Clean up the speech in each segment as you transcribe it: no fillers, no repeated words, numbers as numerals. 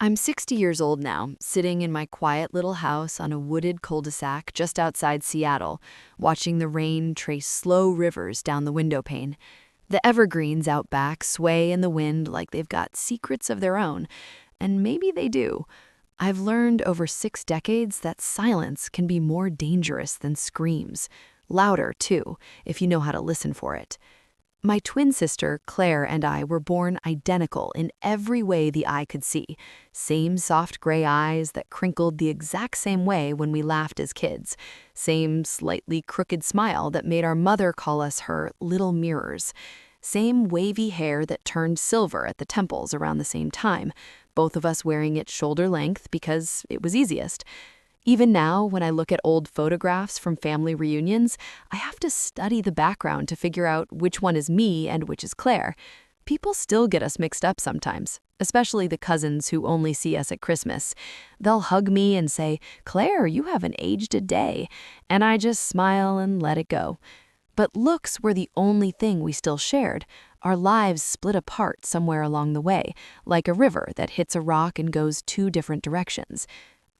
I'm 60 years old now, sitting in my quiet little house on a wooded cul-de-sac just outside Seattle, watching the rain trace slow rivers down the windowpane. The evergreens out back sway in the wind like they've got secrets of their own, and maybe they do. I've learned over 6 decades that silence can be more dangerous than screams. Louder, too, if you know how to listen for it. My twin sister, Claire, and I were born identical in every way the eye could see. Same soft gray eyes that crinkled the exact same way when we laughed as kids. Same slightly crooked smile that made our mother call us her little mirrors. Same wavy hair that turned silver at the temples around the same time, both of us wearing it shoulder length because it was easiest. Even now, when I look at old photographs from family reunions, I have to study the background to figure out which one is me and which is Claire. People still get us mixed up sometimes, especially the cousins who only see us at Christmas. They'll hug me and say, "Claire, you haven't aged a day," and I just smile and let it go. But looks were the only thing we still shared. Our lives split apart somewhere along the way, like a river that hits a rock and goes two different directions.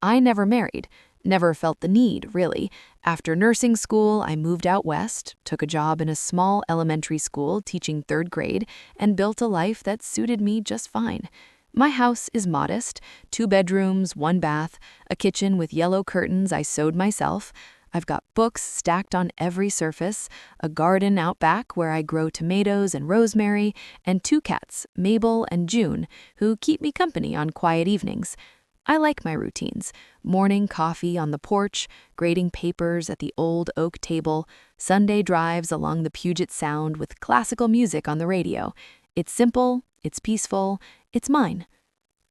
I never married, never felt the need, really. After nursing school, I moved out west, took a job in a small elementary school teaching third grade, and built a life that suited me just fine. My house is modest, 2 bedrooms, 1 bath, a kitchen with yellow curtains I sewed myself. I've got books stacked on every surface, a garden out back where I grow tomatoes and rosemary, and 2 cats, Mabel and June, who keep me company on quiet evenings. I like my routines. Morning coffee on the porch, grading papers at the old oak table, Sunday drives along the Puget Sound with classical music on the radio. It's simple, it's peaceful, it's mine.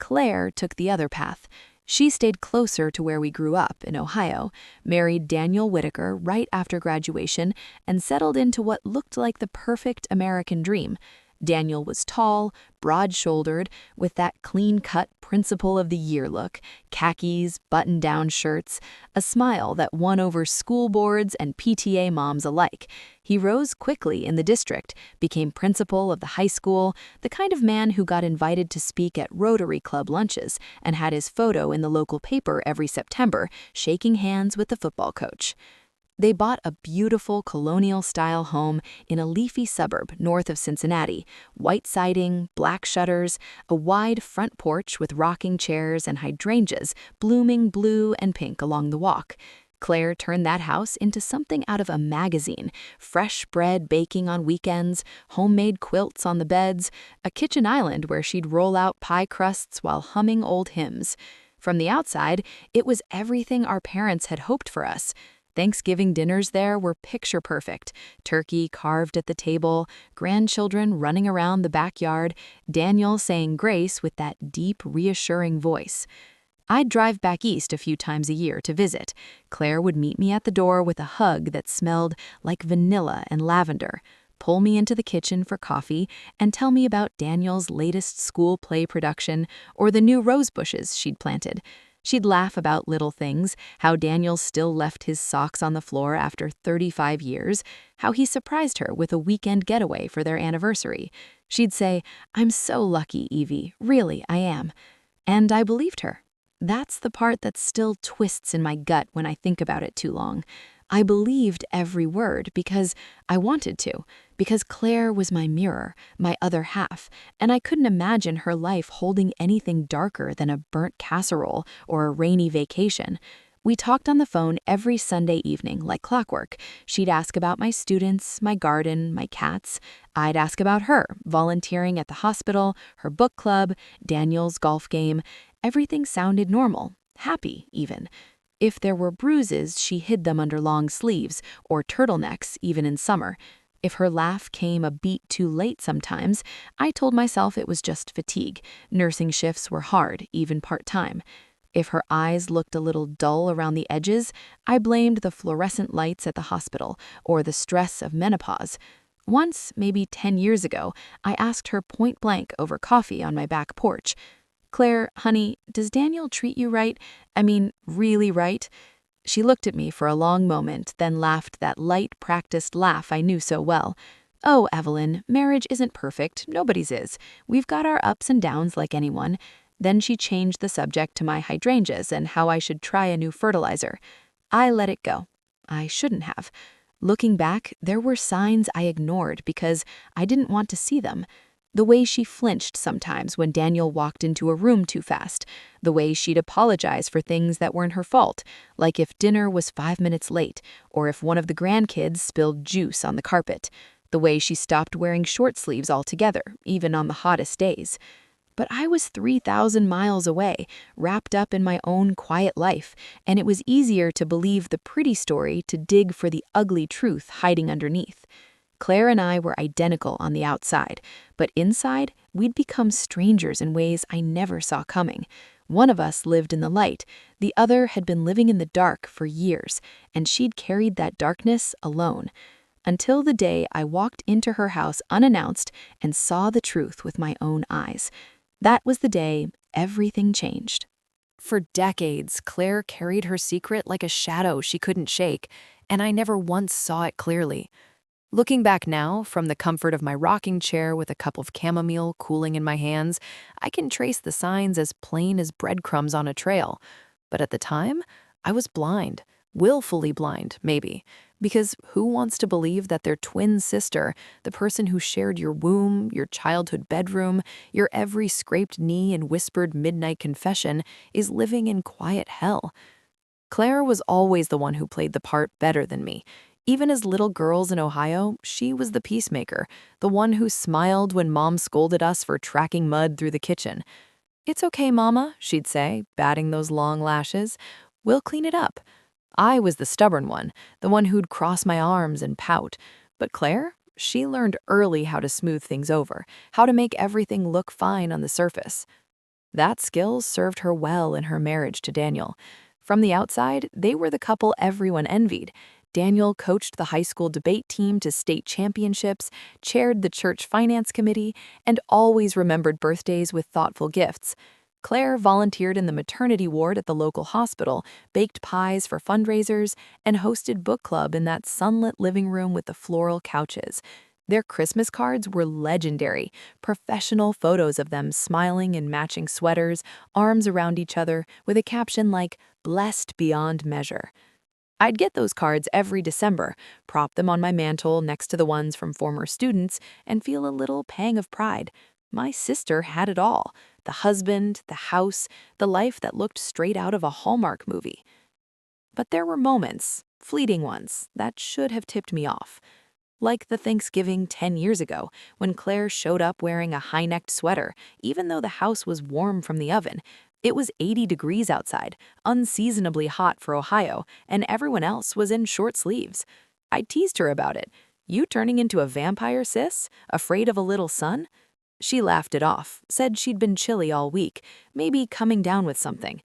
Claire took the other path. She stayed closer to where we grew up in Ohio, married Daniel Whitaker right after graduation, and settled into what looked like the perfect American dream. Daniel was tall, broad-shouldered, with that clean-cut principal of the year look, khakis, button-down shirts, a smile that won over school boards and PTA moms alike. He rose quickly in the district, became principal of the high school, the kind of man who got invited to speak at Rotary Club lunches and had his photo in the local paper every September, shaking hands with the football coach. They bought a beautiful colonial-style home in a leafy suburb north of Cincinnati, white siding, black shutters, a wide front porch with rocking chairs and hydrangeas blooming blue and pink along the walk. Claire turned that house into something out of a magazine, fresh bread baking on weekends, homemade quilts on the beds, a kitchen island where she'd roll out pie crusts while humming old hymns. From the outside, it was everything our parents had hoped for us. Thanksgiving dinners there were picture perfect. Turkey carved at the table, grandchildren running around the backyard, Daniel saying grace with that deep, reassuring voice. I'd drive back east a few times a year to visit. Claire would meet me at the door with a hug that smelled like vanilla and lavender, pull me into the kitchen for coffee, and tell me about Daniel's latest school play production or the new rose bushes she'd planted. She'd laugh about little things, how Daniel still left his socks on the floor after 35 years, how he surprised her with a weekend getaway for their anniversary. She'd say, "I'm so lucky, Evie, really, I am." And I believed her. That's the part that still twists in my gut when I think about it too long. I believed every word because I wanted to, because Claire was my mirror, my other half, and I couldn't imagine her life holding anything darker than a burnt casserole or a rainy vacation. We talked on the phone every Sunday evening like clockwork. She'd ask about my students, my garden, my cats. I'd ask about her, volunteering at the hospital, her book club, Daniel's golf game. Everything sounded normal, happy even. If there were bruises, she hid them under long sleeves or turtlenecks, even in summer. If her laugh came a beat too late sometimes, I told myself it was just fatigue. Nursing shifts were hard, even part-time. If her eyes looked a little dull around the edges, I blamed the fluorescent lights at the hospital or the stress of menopause. Once, maybe 10 years ago, I asked her point blank over coffee on my back porch, "Claire, honey, does Daniel treat you right? I mean, really right?" She looked at me for a long moment, then laughed that light, practiced laugh I knew so well. "Oh, Evelyn, marriage isn't perfect. Nobody's is. We've got our ups and downs like anyone. Then she changed the subject to my hydrangeas and how I should try a new fertilizer. I let it go. I shouldn't have. Looking back, there were signs I ignored because I didn't want to see them. The way she flinched sometimes when Daniel walked into a room too fast. The way she'd apologize for things that weren't her fault, like if dinner was 5 minutes late, or if one of the grandkids spilled juice on the carpet. The way she stopped wearing short sleeves altogether, even on the hottest days. But I was 3,000 miles away, wrapped up in my own quiet life, and it was easier to believe the pretty story to dig for the ugly truth hiding underneath. Claire and I were identical on the outside, but inside, we'd become strangers in ways I never saw coming. One of us lived in the light, the other had been living in the dark for years, and she'd carried that darkness alone. Until the day I walked into her house unannounced and saw the truth with my own eyes. That was the day everything changed. For decades, Claire carried her secret like a shadow she couldn't shake, and I never once saw it clearly. Looking back now, from the comfort of my rocking chair with a cup of chamomile cooling in my hands, I can trace the signs as plain as breadcrumbs on a trail. But at the time, I was blind, willfully blind, maybe, because who wants to believe that their twin sister, the person who shared your womb, your childhood bedroom, your every scraped knee and whispered midnight confession, is living in quiet hell? Claire was always the one who played the part better than me. Even as little girls in Ohio, she was the peacemaker, the one who smiled when Mom scolded us for tracking mud through the kitchen. "It's okay, Mama," she'd say, batting those long lashes. "We'll clean it up." I was the stubborn one, the one who'd cross my arms and pout. But Claire, she learned early how to smooth things over, how to make everything look fine on the surface. That skill served her well in her marriage to Daniel. From the outside, they were the couple everyone envied. Daniel coached the high school debate team to state championships, chaired the church finance committee, and always remembered birthdays with thoughtful gifts. Claire volunteered in the maternity ward at the local hospital, baked pies for fundraisers, and hosted book club in that sunlit living room with the floral couches. Their Christmas cards were legendary, professional photos of them smiling in matching sweaters, arms around each other, with a caption like, "Blessed beyond measure." I'd get those cards every December, prop them on my mantle next to the ones from former students, and feel a little pang of pride. My sister had it all: the husband, the house, the life that looked straight out of a Hallmark movie. But there were moments, fleeting ones, that should have tipped me off. Like the Thanksgiving 10 years ago, when Claire showed up wearing a high-necked sweater, even though the house was warm from the oven. It was 80 degrees outside, unseasonably hot for Ohio, and everyone else was in short sleeves. I teased her about it. "You turning into a vampire, sis? Afraid of a little sun?" She laughed it off, said she'd been chilly all week, maybe coming down with something.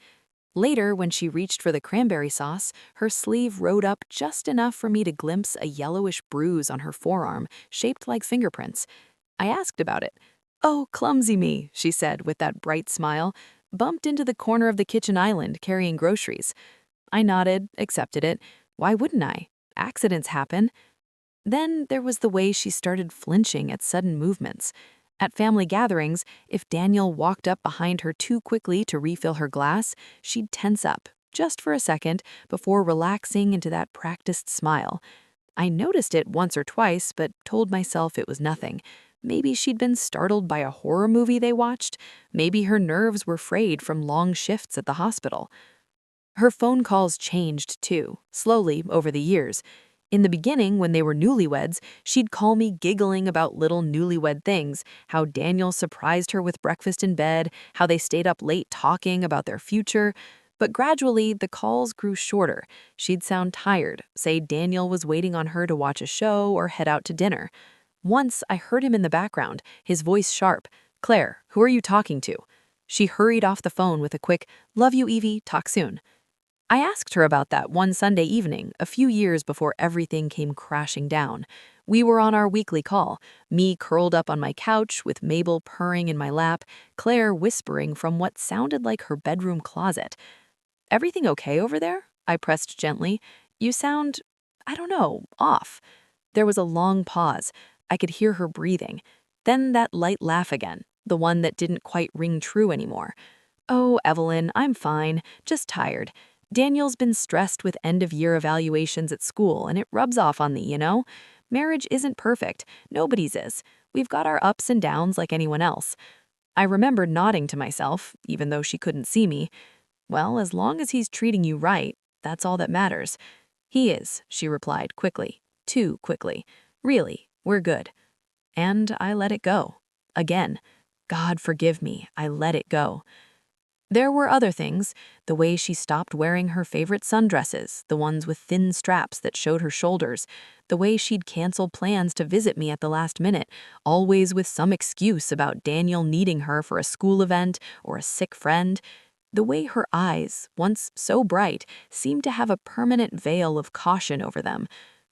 Later, when she reached for the cranberry sauce, her sleeve rode up just enough for me to glimpse a yellowish bruise on her forearm, shaped like fingerprints. I asked about it. "Oh, clumsy me," she said with that bright smile. "Bumped into the corner of the kitchen island carrying groceries." I nodded, accepted it. Why wouldn't I? Accidents happen. Then there was the way she started flinching at sudden movements. At family gatherings, if Daniel walked up behind her too quickly to refill her glass, she'd tense up, just for a second, before relaxing into that practiced smile. I noticed it once or twice, but told myself it was nothing. Maybe she'd been startled by a horror movie they watched. Maybe her nerves were frayed from long shifts at the hospital. Her phone calls changed, too, slowly over the years. In the beginning, when they were newlyweds, she'd call me giggling about little newlywed things, how Daniel surprised her with breakfast in bed, how they stayed up late talking about their future. But gradually, the calls grew shorter. She'd sound tired, say Daniel was waiting on her to watch a show or head out to dinner. Once, I heard him in the background, his voice sharp. "Claire, who are you talking to?" She hurried off the phone with a quick, "Love you, Evie, talk soon." I asked her about that one Sunday evening, a few years before everything came crashing down. We were on our weekly call, me curled up on my couch with Mabel purring in my lap, Claire whispering from what sounded like her bedroom closet. "Everything okay over there?" I pressed gently. "You sound, I don't know, off." There was a long pause. I could hear her breathing. Then that light laugh again, the one that didn't quite ring true anymore. "Oh, Evelyn, I'm fine, just tired. Daniel's been stressed with end-of-year evaluations at school, and it rubs off on me. Marriage isn't perfect. Nobody's is. We've got our ups and downs like anyone else." I remembered nodding to myself, even though she couldn't see me. "Well, as long as he's treating you right, that's all that matters." "He is," she replied quickly. Too quickly. "Really, we're good." And I let it go. Again. God forgive me, I let it go. There were other things, the way she stopped wearing her favorite sundresses, the ones with thin straps that showed her shoulders, the way she'd cancel plans to visit me at the last minute, always with some excuse about Daniel needing her for a school event or a sick friend, the way her eyes, once so bright, seemed to have a permanent veil of caution over them.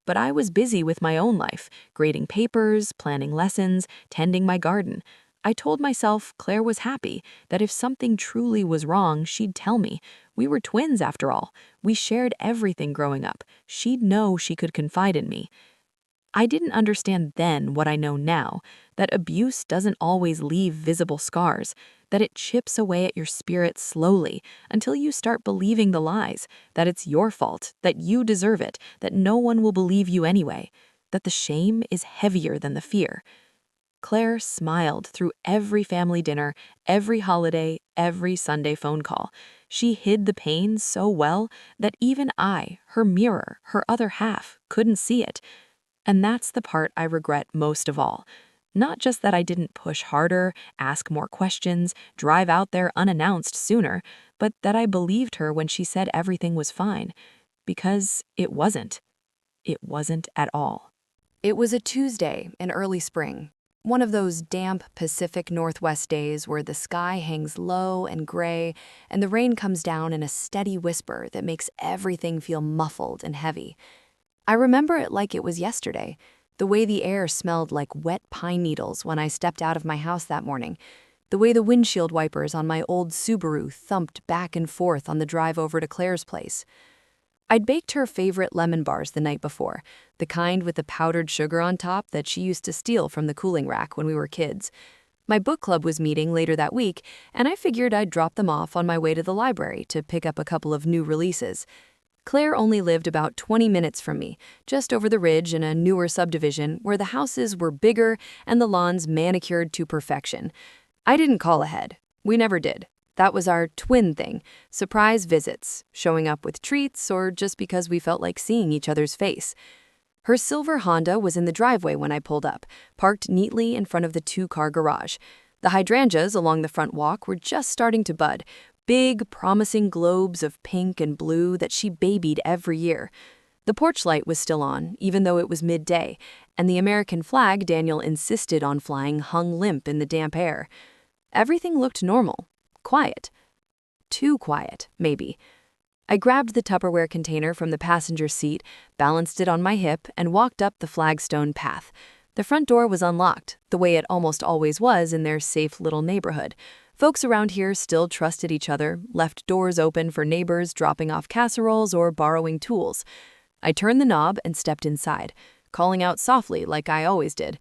But I was busy with my own life, grading papers, planning lessons, tending my garden. I told myself Claire was happy, that if something truly was wrong, she'd tell me. We were twins, after all. We shared everything growing up. She'd know she could confide in me. I didn't understand then what I know now, that abuse doesn't always leave visible scars, that it chips away at your spirit slowly until you start believing the lies, that it's your fault, that you deserve it, that no one will believe you anyway, that the shame is heavier than the fear. Claire smiled through every family dinner, every holiday, every Sunday phone call. She hid the pain so well that even I, her mirror, her other half, couldn't see it. And that's the part I regret most of all. Not just that I didn't push harder, ask more questions, drive out there unannounced sooner, but that I believed her when she said everything was fine. Because it wasn't. It wasn't at all. It was a Tuesday in early spring. One of those damp Pacific Northwest days where the sky hangs low and gray and the rain comes down in a steady whisper that makes everything feel muffled and heavy. I remember it like it was yesterday, the way the air smelled like wet pine needles when I stepped out of my house that morning, the way the windshield wipers on my old Subaru thumped back and forth on the drive over to Claire's place. I'd baked her favorite lemon bars the night before, the kind with the powdered sugar on top that she used to steal from the cooling rack when we were kids. My book club was meeting later that week, and I figured I'd drop them off on my way to the library to pick up a couple of new releases. Claire only lived about 20 minutes from me, just over the ridge in a newer subdivision where the houses were bigger and the lawns manicured to perfection. I didn't call ahead. We never did. That was our twin thing, surprise visits, showing up with treats or just because we felt like seeing each other's face. Her silver Honda was in the driveway when I pulled up, parked neatly in front of the two-car garage. The hydrangeas along the front walk were just starting to bud, big, promising globes of pink and blue that she babied every year. The porch light was still on, even though it was midday, and the American flag Daniel insisted on flying hung limp in the damp air. Everything looked normal. Quiet. Too quiet, maybe. I grabbed the Tupperware container from the passenger seat, balanced it on my hip, and walked up the flagstone path. The front door was unlocked, the way it almost always was in their safe little neighborhood. Folks around here still trusted each other, left doors open for neighbors dropping off casseroles or borrowing tools. I turned the knob and stepped inside, calling out softly like I always did.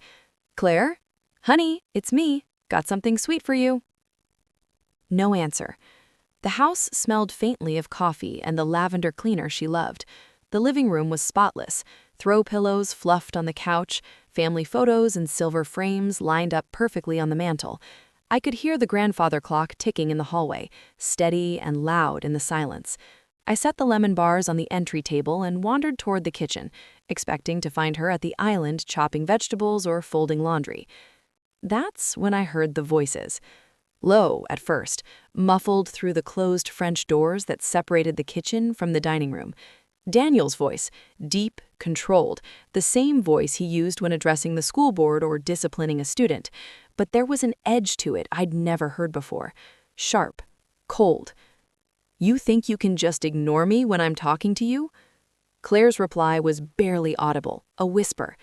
"Claire? Honey, it's me. Got something sweet for you." No answer. The house smelled faintly of coffee and the lavender cleaner she loved. The living room was spotless, throw pillows fluffed on the couch, family photos and silver frames lined up perfectly on the mantel. I could hear the grandfather clock ticking in the hallway, steady and loud in the silence. I set the lemon bars on the entry table and wandered toward the kitchen, expecting to find her at the island chopping vegetables or folding laundry. That's when I heard the voices. Low at first, muffled through the closed French doors that separated the kitchen from the dining room. Daniel's voice, deep, controlled, the same voice he used when addressing the school board or disciplining a student. But there was an edge to it I'd never heard before. Sharp, cold. "You think you can just ignore me when I'm talking to you?" Claire's reply was barely audible, a whisper.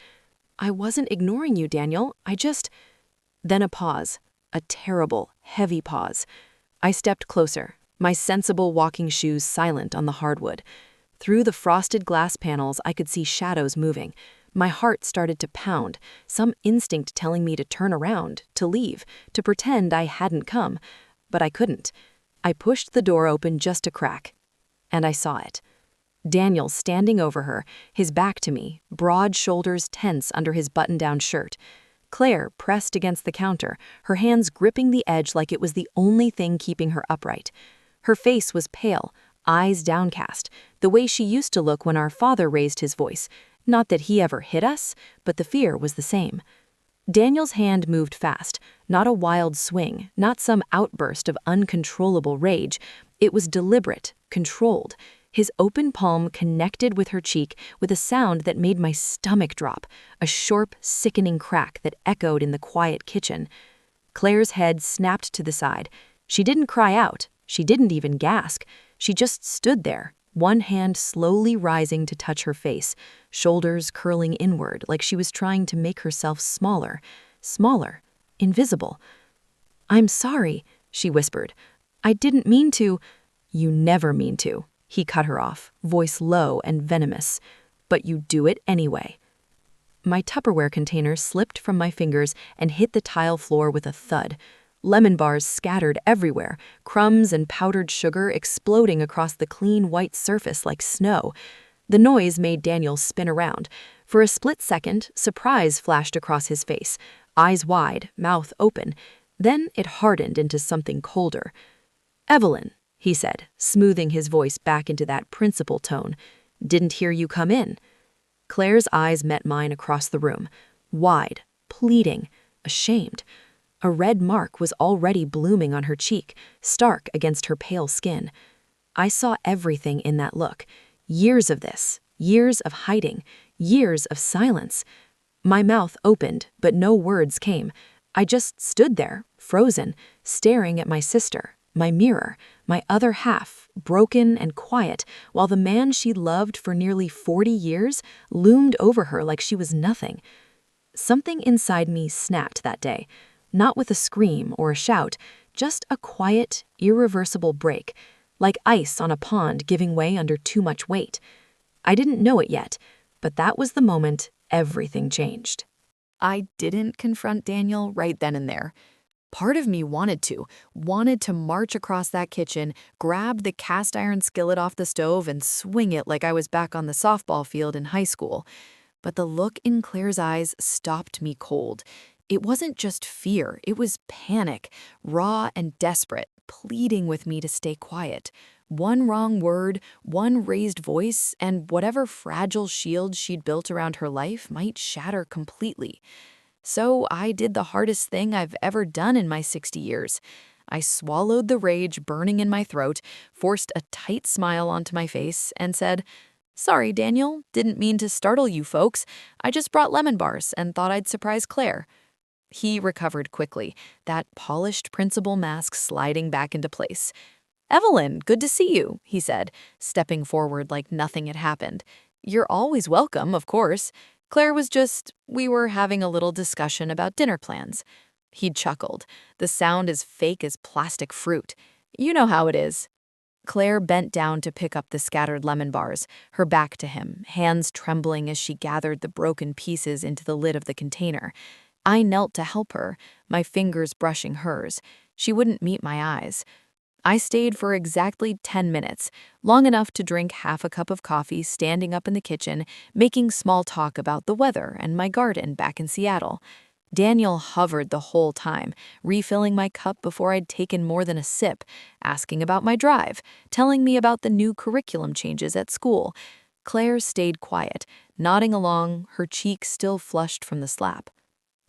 "I wasn't ignoring you, Daniel. I just—" Then a pause. A terrible, heavy pause. I stepped closer, my sensible walking shoes silent on the hardwood. Through the frosted glass panels, I could see shadows moving. My heart started to pound, some instinct telling me to turn around, to leave, to pretend I hadn't come. But I couldn't. I pushed the door open just a crack, and I saw it. Daniel standing over her, his back to me, broad shoulders tense under his button-down shirt. Claire pressed against the counter, her hands gripping the edge like it was the only thing keeping her upright. Her face was pale, eyes downcast, the way she used to look when our father raised his voice. Not that he ever hit us, but the fear was the same. Daniel's hand moved fast, not a wild swing, not some outburst of uncontrollable rage. It was deliberate, controlled. His open palm connected with her cheek with a sound that made my stomach drop, a sharp, sickening crack that echoed in the quiet kitchen. Claire's head snapped to the side. She didn't cry out. She didn't even gasp. She just stood there, one hand slowly rising to touch her face, shoulders curling inward like she was trying to make herself smaller, invisible. "I'm sorry," she whispered. "I didn't mean to." "You never mean to," he cut her off, voice low and venomous. "But you do it anyway." My Tupperware container slipped from my fingers and hit the tile floor with a thud. Lemon bars scattered everywhere, crumbs and powdered sugar exploding across the clean white surface like snow. The noise made Daniel spin around. For a split second, surprise flashed across his face, eyes wide, mouth open. Then it hardened into something colder. "Evelyn," he said, smoothing his voice back into that principal tone. "Didn't hear you come in." Claire's eyes met mine across the room, wide, pleading, ashamed. A red mark was already blooming on her cheek, stark against her pale skin. I saw everything in that look. Years of this, years of hiding, years of silence. My mouth opened, but no words came. I just stood there, frozen, staring at my sister, my mirror, my other half, broken and quiet, while the man she loved for nearly 40 years loomed over her like she was nothing. Something inside me snapped that day. Not with a scream or a shout, just a quiet, irreversible break, like ice on a pond giving way under too much weight. I didn't know it yet, but that was the moment everything changed. I didn't confront Daniel right then and there. Part of me wanted to march across that kitchen, grab the cast iron skillet off the stove and swing it like I was back on the softball field in high school. But the look in Claire's eyes stopped me cold. It wasn't just fear, it was panic, raw and desperate, pleading with me to stay quiet. One wrong word, one raised voice, and whatever fragile shield she'd built around her life might shatter completely. So I did the hardest thing I've ever done in my 60 years. I swallowed the rage burning in my throat, forced a tight smile onto my face, and said, "Sorry, Daniel, didn't mean to startle you folks. I just brought lemon bars and thought I'd surprise Claire." He recovered quickly, that polished principal mask sliding back into place. "Evelyn, good to see you," he said, stepping forward like nothing had happened. "You're always welcome, of course. Claire we were having a little discussion about dinner plans." He chuckled, the sound as fake as plastic fruit. "You know how it is." Claire bent down to pick up the scattered lemon bars, her back to him, hands trembling as she gathered the broken pieces into the lid of the container. I knelt to help her, my fingers brushing hers. She wouldn't meet my eyes. I stayed for exactly 10 minutes, long enough to drink half a cup of coffee standing up in the kitchen, making small talk about the weather and my garden back in Seattle. Daniel hovered the whole time, refilling my cup before I'd taken more than a sip, asking about my drive, telling me about the new curriculum changes at school. Claire stayed quiet, nodding along, her cheek still flushed from the slap.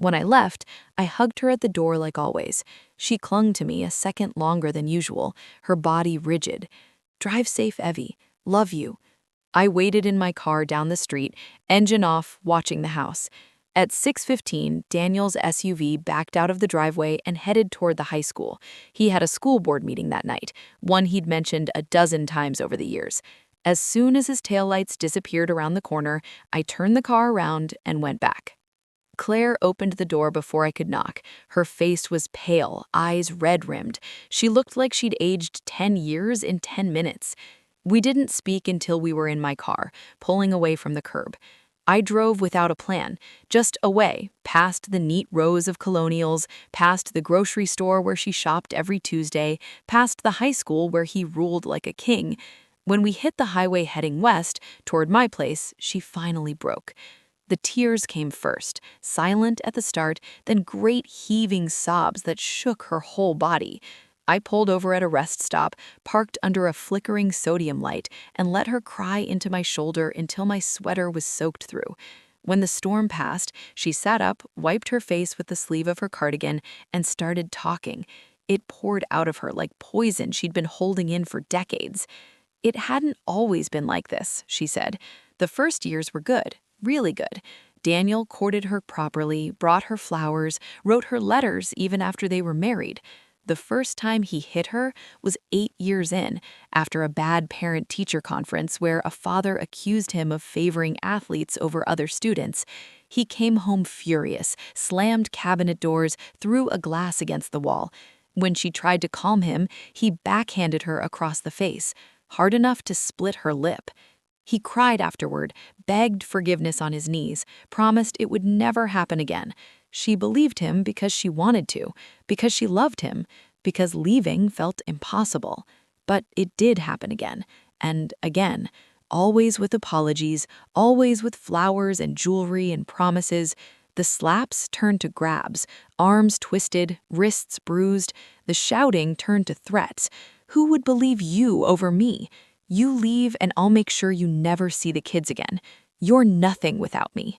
When I left, I hugged her at the door like always. She clung to me a second longer than usual, her body rigid. "Drive safe, Evie. Love you." I waited in my car down the street, engine off, watching the house. At 6:15, Daniel's SUV backed out of the driveway and headed toward the high school. He had a school board meeting that night, one he'd mentioned a dozen times over the years. As soon as his taillights disappeared around the corner, I turned the car around and went back. Claire opened the door before I could knock. Her face was pale, eyes red-rimmed. She looked like she'd aged 10 years in 10 minutes. We didn't speak until we were in my car, pulling away from the curb. I drove without a plan, just away, past the neat rows of colonials, past the grocery store where she shopped every Tuesday, past the high school where he ruled like a king. When we hit the highway heading west, toward my place, she finally broke. The tears came first, silent at the start, then great heaving sobs that shook her whole body. I pulled over at a rest stop, parked under a flickering sodium light, and let her cry into my shoulder until my sweater was soaked through. When the storm passed, she sat up, wiped her face with the sleeve of her cardigan, and started talking. It poured out of her like poison she'd been holding in for decades. "It hadn't always been like this," she said. "The first years were good, really good. Daniel courted her properly, brought her flowers, wrote her letters even after they were married. The first time he hit her was 8 years in, after a bad parent-teacher conference where a father accused him of favoring athletes over other students. He came home furious, slammed cabinet doors, threw a glass against the wall. When she tried to calm him, he backhanded her across the face, hard enough to split her lip. He cried afterward, begged forgiveness on his knees, promised it would never happen again. She believed him because she wanted to, because she loved him, because leaving felt impossible. But it did happen again, and again, always with apologies, always with flowers and jewelry and promises. The slaps turned to grabs, arms twisted, wrists bruised. The shouting turned to threats. "Who would believe you over me? You leave and I'll make sure you never see the kids again. You're nothing without me."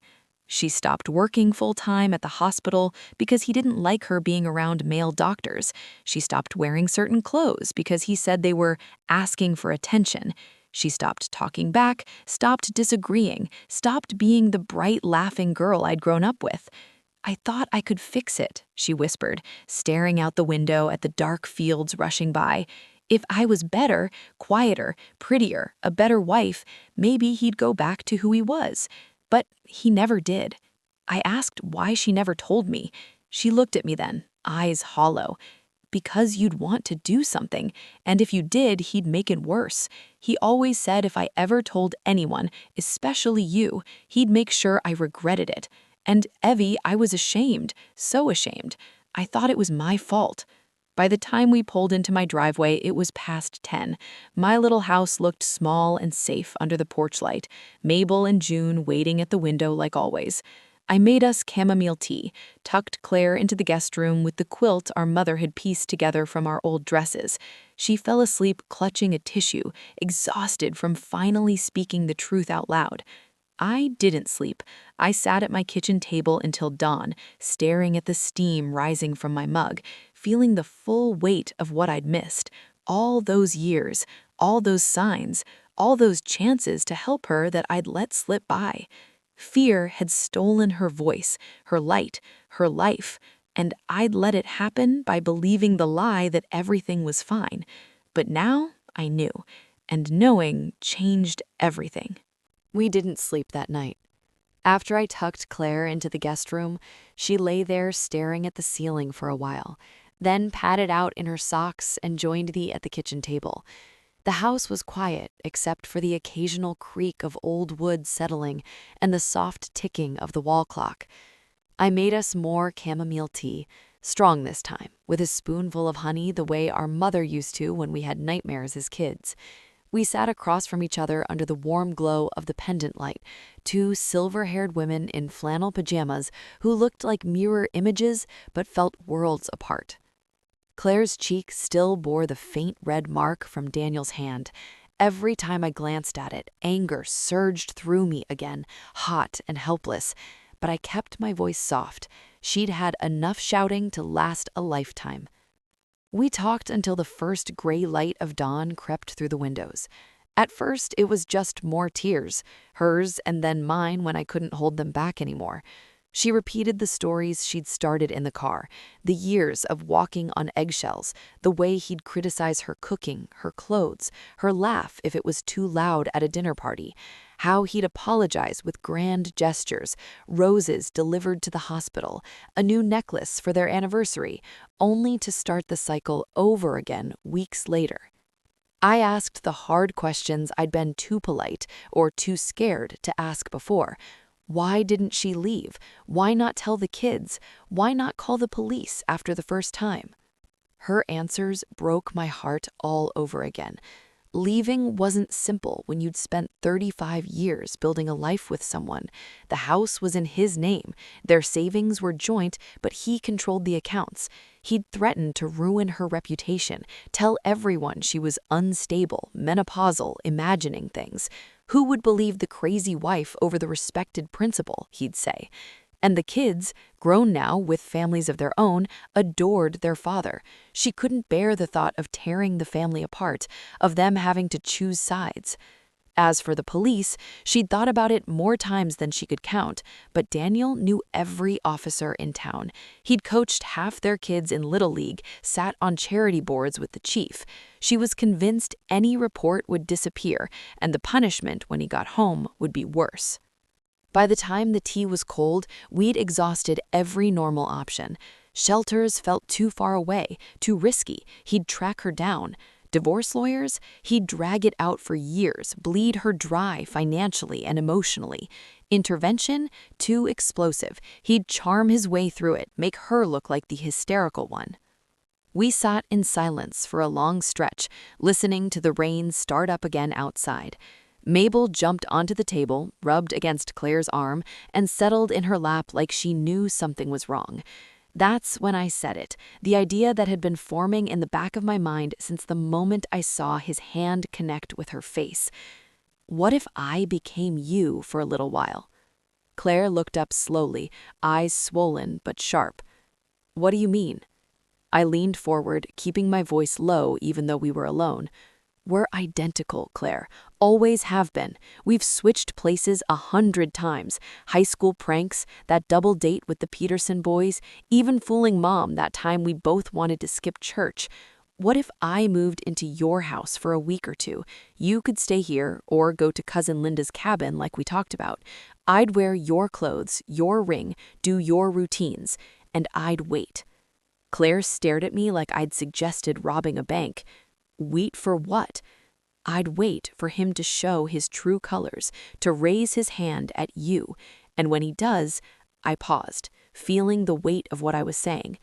She stopped working full-time at the hospital because he didn't like her being around male doctors. She stopped wearing certain clothes because he said they were asking for attention. She stopped talking back, stopped disagreeing, stopped being the bright, laughing girl I'd grown up with. "I thought I could fix it," she whispered, staring out the window at the dark fields rushing by. "If I was better, quieter, prettier, a better wife, maybe he'd go back to who he was." But he never did. I asked why she never told me. She looked at me then, eyes hollow. "Because you'd want to do something, and if you did, he'd make it worse. He always said if I ever told anyone, especially you, he'd make sure I regretted it. And Evie, I was ashamed, so ashamed. I thought it was my fault." By the time we pulled into my driveway, it was past 10. My little house looked small and safe under the porch light, Mabel and June waiting at the window like always. I made us chamomile tea, tucked Claire into the guest room with the quilt our mother had pieced together from our old dresses. She fell asleep clutching a tissue, exhausted from finally speaking the truth out loud. I didn't sleep. I sat at my kitchen table until dawn, staring at the steam rising from my mug, feeling the full weight of what I'd missed. All those years, all those signs, all those chances to help her that I'd let slip by. Fear had stolen her voice, her light, her life, and I'd let it happen by believing the lie that everything was fine. But now I knew, and knowing changed everything. We didn't sleep that night. After I tucked Claire into the guest room, she lay there staring at the ceiling for a while, then padded out in her socks and joined me at the kitchen table. The house was quiet except for the occasional creak of old wood settling and the soft ticking of the wall clock. I made us more chamomile tea, strong this time, with a spoonful of honey the way our mother used to when we had nightmares as kids. We sat across from each other under the warm glow of the pendant light, two silver-haired women in flannel pajamas who looked like mirror images but felt worlds apart. Claire's cheek still bore the faint red mark from Daniel's hand. Every time I glanced at it, anger surged through me again, hot and helpless. But I kept my voice soft. She'd had enough shouting to last a lifetime. We talked until the first gray light of dawn crept through the windows. At first, it was just more tears, hers and then mine when I couldn't hold them back anymore. She repeated the stories she'd started in the car, the years of walking on eggshells, the way he'd criticize her cooking, her clothes, her laugh if it was too loud at a dinner party, how he'd apologize with grand gestures, roses delivered to the hospital, a new necklace for their anniversary, only to start the cycle over again weeks later. I asked the hard questions I'd been too polite or too scared to ask before. Why didn't she leave? Why not tell the kids? Why not call the police after the first time? Her answers broke my heart all over again. Leaving wasn't simple when you'd spent 35 years building a life with someone. The house was in his name. Their savings were joint, but he controlled the accounts. He'd threatened to ruin her reputation, tell everyone she was unstable, menopausal, imagining things. Who would believe the crazy wife over the respected principal, he'd say. And the kids, grown now with families of their own, adored their father. She couldn't bear the thought of tearing the family apart, of them having to choose sides. As for the police, she'd thought about it more times than she could count, but Daniel knew every officer in town. He'd coached half their kids in Little League, sat on charity boards with the chief. She was convinced any report would disappear, and the punishment when he got home would be worse. By the time the tea was cold, we'd exhausted every normal option. Shelters felt too far away, too risky. He'd track her down. Divorce lawyers? He'd drag it out for years, bleed her dry financially and emotionally. Intervention? Too explosive. He'd charm his way through it, make her look like the hysterical one. We sat in silence for a long stretch, listening to the rain start up again outside. Mabel jumped onto the table, rubbed against Claire's arm, and settled in her lap like she knew something was wrong. That's when I said it, the idea that had been forming in the back of my mind since the moment I saw his hand connect with her face. What if I became you for a little while? Claire looked up slowly, eyes swollen but sharp. What do you mean? I leaned forward, keeping my voice low even though we were alone. We're identical, Claire. Always have been. We've switched places 100 times. High school pranks, that double date with the Peterson boys, even fooling Mom that time we both wanted to skip church. What if I moved into your house for a week or two? You could stay here or go to Cousin Linda's cabin like we talked about. I'd wear your clothes, your ring, do your routines, and I'd wait. Claire stared at me like I'd suggested robbing a bank. Wait for what? I'd wait for him to show his true colors, to raise his hand at you, and when he does, I paused, feeling the weight of what I was saying.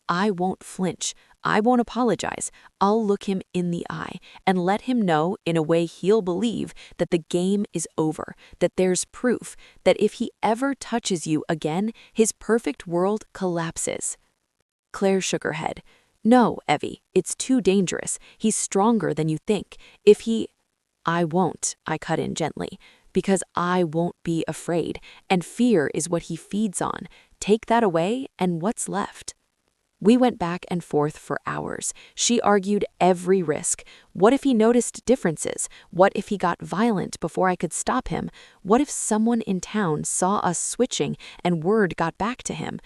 I won't flinch. I won't apologize. I'll look him in the eye and let him know in a way he'll believe that the game is over, that there's proof, that if he ever touches you again, his perfect world collapses. Claire shook her head. No, Evie, it's too dangerous. He's stronger than you think. If he... I won't, I cut in gently, because I won't be afraid, and fear is what he feeds on. Take that away, and what's left? We went back and forth for hours. She argued every risk. What if he noticed differences? What if he got violent before I could stop him? What if someone in town saw us switching and word got back to him?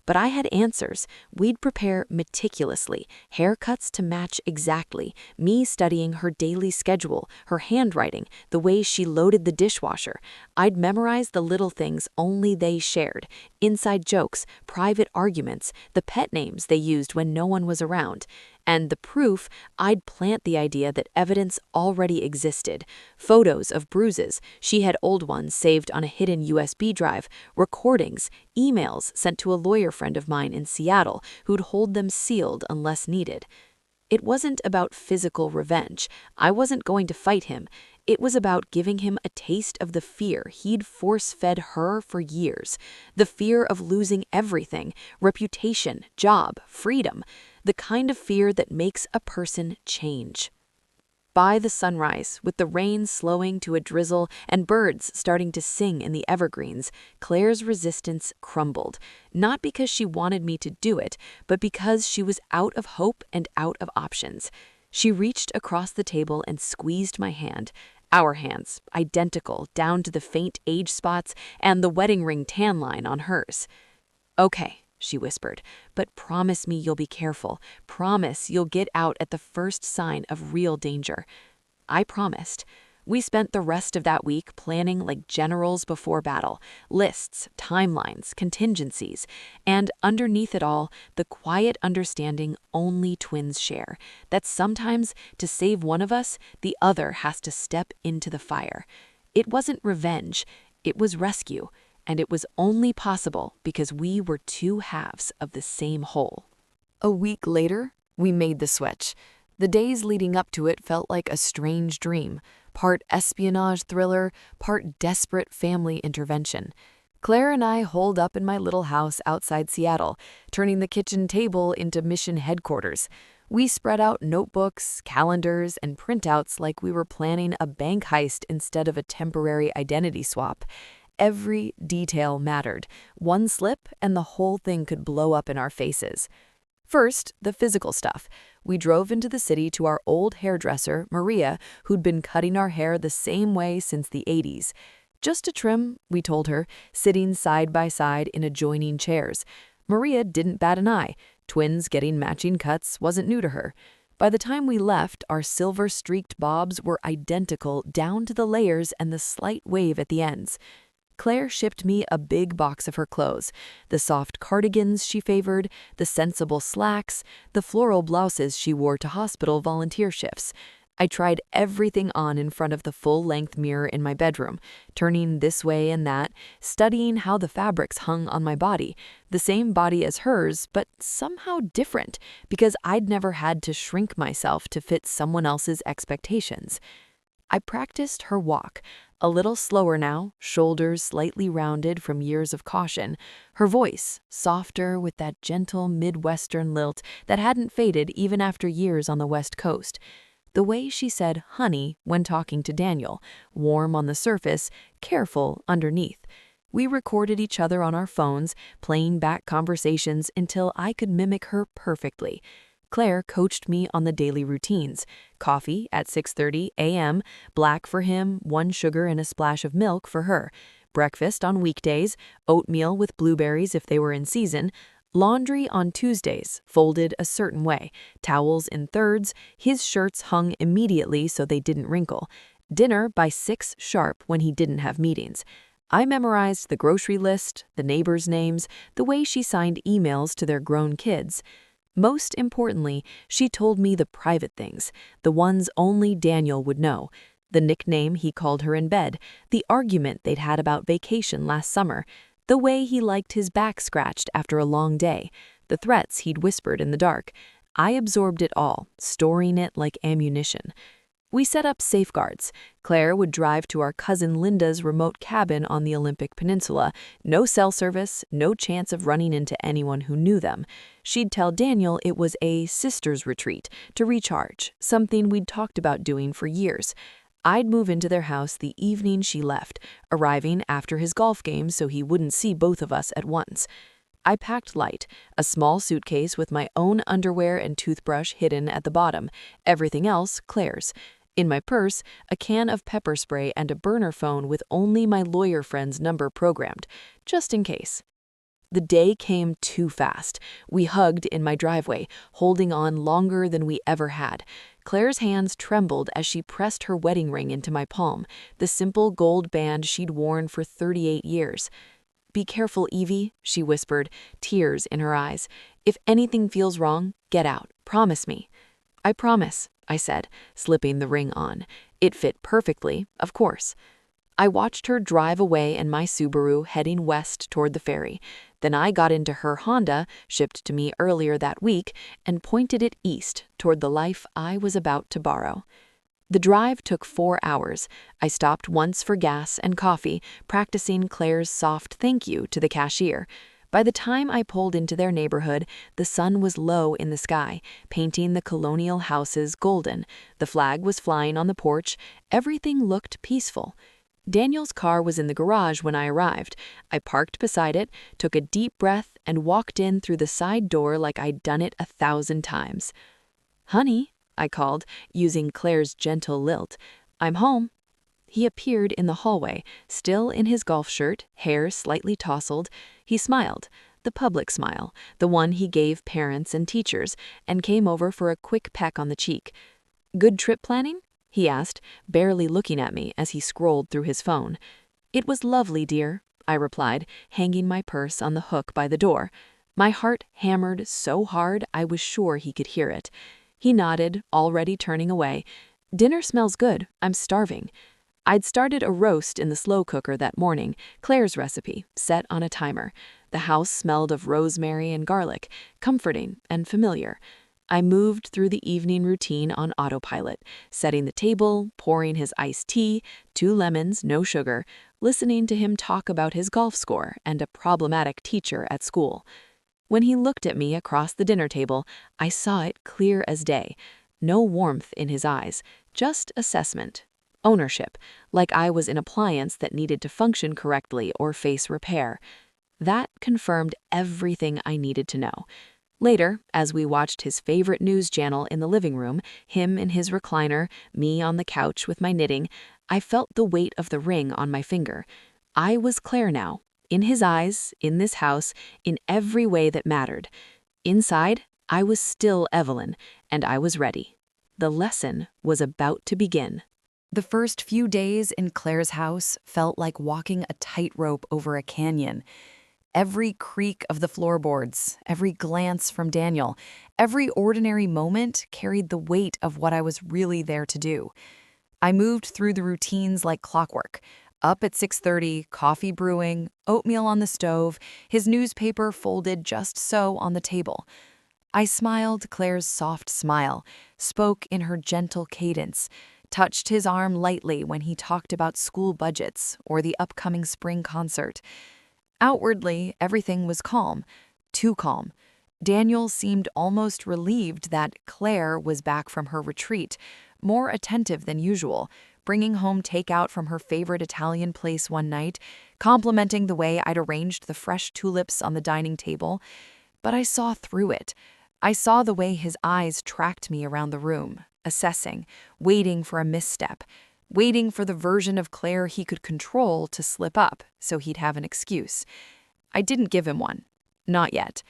But I had answers. We'd prepare meticulously, haircuts to match exactly, me studying her daily schedule, her handwriting, the way she loaded the dishwasher. I'd memorize the little things only they shared, inside jokes, private arguments, the pet names they used when no one was around. And the proof, I'd plant the idea that evidence already existed. Photos of bruises, she had old ones saved on a hidden USB drive, recordings, emails sent to a lawyer friend of mine in Seattle who'd hold them sealed unless needed. It wasn't about physical revenge. I wasn't going to fight him. It was about giving him a taste of the fear he'd force-fed her for years. The fear of losing everything, reputation, job, freedom. The kind of fear that makes a person change. By the sunrise, with the rain slowing to a drizzle and birds starting to sing in the evergreens, Claire's resistance crumbled, not because she wanted me to do it, but because she was out of hope and out of options. She reached across the table and squeezed my hand. Our hands, identical down to the faint age spots and the wedding ring tan line on hers. Okay, she whispered, but promise me you'll be careful. Promise you'll get out at the first sign of real danger. I promised. We spent the rest of that week planning like generals before battle, lists, timelines, contingencies, and underneath it all, the quiet understanding only twins share, that sometimes to save one of us, the other has to step into the fire. It wasn't revenge, it was rescue. and it was only possible because we were two halves of the same whole. A week later, we made the switch. The days leading up to it felt like a strange dream, part espionage thriller, part desperate family intervention. Claire and I holed up in my little house outside Seattle, turning the kitchen table into mission headquarters. We spread out notebooks, calendars, and printouts like we were planning a bank heist instead of a temporary identity swap. Every detail mattered. One slip, and the whole thing could blow up in our faces. First, the physical stuff. We drove into the city to our old hairdresser, Maria, who'd been cutting our hair the same way since the 80s. Just a trim, we told her, sitting side by side in adjoining chairs. Maria didn't bat an eye. Twins getting matching cuts wasn't new to her. By the time we left, our silver-streaked bobs were identical down to the layers and the slight wave at the ends. Claire shipped me a big box of her clothes, the soft cardigans she favored, the sensible slacks, the floral blouses she wore to hospital volunteer shifts. I tried everything on in front of the full-length mirror in my bedroom, turning this way and that, studying how the fabrics hung on my body, the same body as hers, but somehow different, because I'd never had to shrink myself to fit someone else's expectations. I practiced her walk, a little slower now, shoulders slightly rounded from years of caution, her voice softer with that gentle Midwestern lilt that hadn't faded even after years on the West Coast. The way she said honey when talking to Daniel, warm on the surface, careful underneath. We recorded each other on our phones, playing back conversations until I could mimic her perfectly. Claire coached me on the daily routines. Coffee at 6:30 a.m., black for him, 1 sugar and a splash of milk for her. Breakfast on weekdays, oatmeal with blueberries if they were in season. Laundry on Tuesdays, folded a certain way. Towels in thirds, his shirts hung immediately so they didn't wrinkle. Dinner by 6 sharp when he didn't have meetings. I memorized the grocery list, the neighbors' names, the way she signed emails to their grown kids. Most importantly, she told me the private things, the ones only Daniel would know. The nickname he called her in bed, the argument they'd had about vacation last summer, the way he liked his back scratched after a long day, the threats he'd whispered in the dark. I absorbed it all, storing it like ammunition. We set up safeguards. Claire would drive to our cousin Linda's remote cabin on the Olympic Peninsula. No cell service, no chance of running into anyone who knew them. She'd tell Daniel it was a sister's retreat to recharge, something we'd talked about doing for years. I'd move into their house the evening she left, arriving after his golf game so he wouldn't see both of us at once. I packed light, a small suitcase with my own underwear and toothbrush hidden at the bottom, everything else Claire's. In my purse, a can of pepper spray and a burner phone with only my lawyer friend's number programmed, just in case. The day came too fast. We hugged in my driveway, holding on longer than we ever had. Claire's hands trembled as she pressed her wedding ring into my palm, the simple gold band she'd worn for 38 years. "Be careful, Evie," she whispered, tears in her eyes. "If anything feels wrong, get out. Promise me." "I promise," I said, slipping the ring on. It fit perfectly, of course. I watched her drive away in my Subaru heading west toward the ferry. Then I got into her Honda, shipped to me earlier that week, and pointed it east toward the life I was about to borrow. The drive took 4 hours. I stopped once for gas and coffee, practicing Claire's soft thank you to the cashier. By the time I pulled into their neighborhood, the sun was low in the sky, painting the colonial houses golden. The flag was flying on the porch. Everything looked peaceful. Daniel's car was in the garage when I arrived. I parked beside it, took a deep breath, and walked in through the side door like I'd done it 1,000 times. "Honey," I called, using Claire's gentle lilt. "I'm home." He appeared in the hallway, still in his golf shirt, hair slightly tousled. He smiled, the public smile, the one he gave parents and teachers, and came over for a quick peck on the cheek. "Good trip planning?" he asked, barely looking at me as he scrolled through his phone. "It was lovely, dear," I replied, hanging my purse on the hook by the door. My heart hammered so hard I was sure he could hear it. He nodded, already turning away. "Dinner smells good. I'm starving." I'd started a roast in the slow cooker that morning, Claire's recipe, set on a timer. The house smelled of rosemary and garlic, comforting and familiar. I moved through the evening routine on autopilot, setting the table, pouring his iced tea, 2 lemons, no sugar, listening to him talk about his golf score and a problematic teacher at school. When he looked at me across the dinner table, I saw it clear as day. No warmth in his eyes, just assessment. Ownership, like I was an appliance that needed to function correctly or face repair. That confirmed everything I needed to know. Later, as we watched his favorite news channel in the living room, him in his recliner, me on the couch with my knitting, I felt the weight of the ring on my finger. I was Claire now, in his eyes, in this house, in every way that mattered. Inside, I was still Evelyn, and I was ready. The lesson was about to begin. The first few days in Claire's house felt like walking a tightrope over a canyon. Every creak of the floorboards, every glance from Daniel, every ordinary moment carried the weight of what I was really there to do. I moved through the routines like clockwork. Up at 6:30, coffee brewing, oatmeal on the stove, his newspaper folded just so on the table. I smiled Claire's soft smile, spoke in her gentle cadence, touched his arm lightly when he talked about school budgets or the upcoming spring concert. Outwardly, everything was calm, too calm. Daniel seemed almost relieved that Claire was back from her retreat, more attentive than usual, bringing home takeout from her favorite Italian place one night, complimenting the way I'd arranged the fresh tulips on the dining table. But I saw through it. I saw the way his eyes tracked me around the room, assessing, waiting for a misstep, waiting for the version of Claire he could control to slip up so he'd have an excuse. I didn't give him one. Not yet.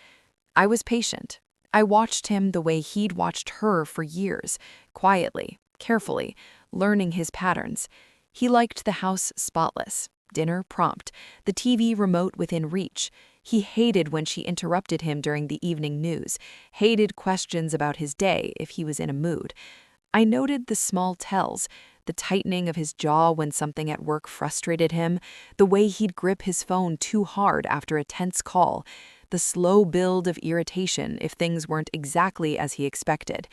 I was patient. I watched him the way he'd watched her for years, quietly, carefully, learning his patterns. He liked the house spotless, dinner prompt, the TV remote within reach. He hated when she interrupted him during the evening news, hated questions about his day if he was in a mood. I noted the small tells, the tightening of his jaw when something at work frustrated him, the way he'd grip his phone too hard after a tense call, the slow build of irritation if things weren't exactly as he expected.